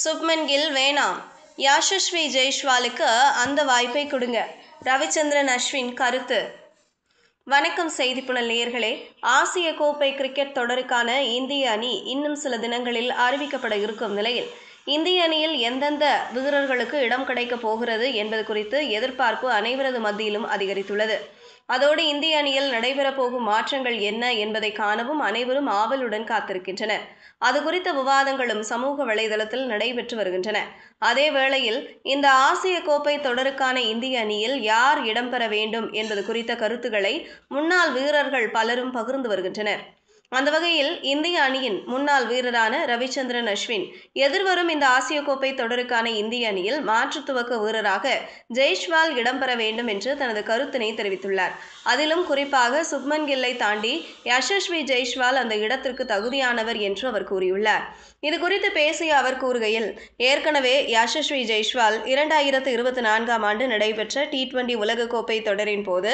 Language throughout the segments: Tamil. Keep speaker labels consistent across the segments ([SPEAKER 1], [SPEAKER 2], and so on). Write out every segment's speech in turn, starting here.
[SPEAKER 1] சுப்மன் கில் வேணாம், யாஷஸ்வி ஜெய்ஸ்வாலுக்கு அந்த வாய்ப்பை கொடுங்க. ரவிச்சந்திரன் அஸ்வின் கருத்து. வணக்கம் செய்திப்புணல் நேயர்களே. ஆசிய கோப்பை கிரிக்கெட் தொடருக்கான இந்திய அணி இன்னும் சில தினங்களில் அறிவிக்கப்பட இருக்கும் நிலையில் இந்திய அணியில் எந்தெந்த வீரர்களுக்கு இடம் கிடைக்கப் போகிறது என்பது குறித்து எதிர்பார்ப்பு அனைவரது மத்தியிலும் அதிகரித்துள்ளது. அதோடு இந்திய அணியில் நடைபெறப் போகும் மாற்றங்கள் என்ன என்பதை காணவும் அனைவரும் ஆவலுடன் காத்திருக்கின்றனர். அது குறித்த விவாதங்களும் சமூக வலைதளத்தில் நடைபெற்று வருகின்றன. அதே வேளையில் இந்த ஆசிய கோப்பை தொடருக்கான இந்திய அணியில் யார் இடம்பெற வேண்டும் என்பது குறித்த கருத்துக்களை முன்னாள் வீரர்கள் பலரும் பகிர்ந்து வருகின்றனர். அந்த வகையில் இந்திய அணியின் முன்னாள் வீரரான ரவிச்சந்திரன் அஸ்வின் எதிர்வரும் இந்த ஆசிய கோப்பை தொடருக்கான இந்திய அணியில் மாற்று துவக்க வீரராக ஜெய்ஸ்வால் இடம்பெற வேண்டும் என்று தனது கருத்தினை தெரிவித்துள்ளார். அதிலும் குறிப்பாக சுப்மன் கில்லை தாண்டி யசஸ்வி ஜெய்ஸ்வால் அந்த இடத்திற்கு தகுதியானவர் என்று அவர் கூறியுள்ளார். இது குறித்து பேசிய அவர் கூறுகையில், ஏற்கனவே யசஸ்வி ஜெய்ஸ்வால் 2024ஆம் ஆண்டு நடைபெற்ற T20 உலகக்கோப்பை தொடரின் போது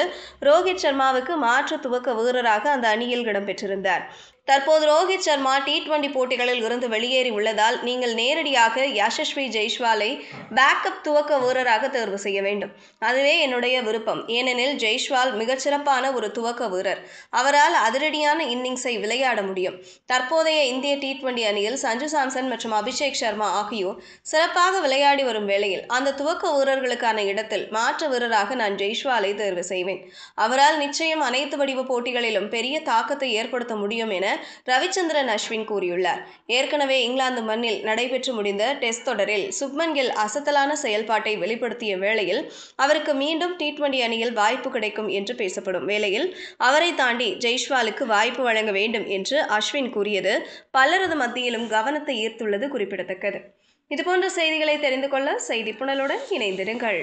[SPEAKER 1] ரோஹித் சர்மாவுக்கு மாற்று துவக்க வீரராக அந்த அணியில் இடம்பெற்றிருந்தார். தற்போது ரோஹித் சர்மா T20 போட்டிகளில் இருந்து வெளியேறி உள்ளதால் நீங்கள் நேரடியாக யசஸ்வி ஜெய்ஸ்வாலை பேக்கப் துவக்க வீரராக தேர்வு செய்ய வேண்டும். அதுவே என்னுடைய விருப்பம். ஏனெனில் ஜெய்ஸ்வால் மிகச்சிறப்பான ஒரு துவக்க வீரர். அவரால் அதிரடியான இன்னிங்ஸை விளையாட முடியும். தற்போதைய இந்திய T20 அணியில் சஞ்சு சாம்சன் மற்றும் அபிஷேக் சர்மா ஆகியோர் சிறப்பாக விளையாடி வரும் வேளையில் அந்த துவக்க வீரர்களுக்கான இடத்தில் மாற்று வீரராக நான் ஜெய்ஸ்வாலை தேர்வு செய்வேன். அவரால் நிச்சயம் அனைத்து வடிவ போட்டிகளிலும் பெரிய தாக்கத்தை ஏற்படுத்த முடியும் என ரவிச்சந்திரன் அஸ்வின் கூறியுள்ளார். ஏற்கனவே இங்கிலாந்து மண்ணில் நடைபெற்று முடிந்த டெஸ்ட் தொடரில் சுப்மன் கில் அசத்தலான செயல்பாட்டை வெளிப்படுத்திய வேளையில் அவருக்கு மீண்டும் T20 அணியில் வாய்ப்பு கிடைக்கும் என்று பேசப்படும் வேளையில் அவரை தாண்டி ஜெய்ஸ்வாலுக்கு வாய்ப்பு வழங்க வேண்டும் என்று அஸ்வின் கூறியது பலரது மத்தியிலும் கவனத்தை ஈர்த்துள்ளது குறிப்பிடத்தக்கது. இதுபோன்ற செய்திகளை தெரிந்து கொள்ள செய்திப்புணலுடன் இணைந்திருங்கள்.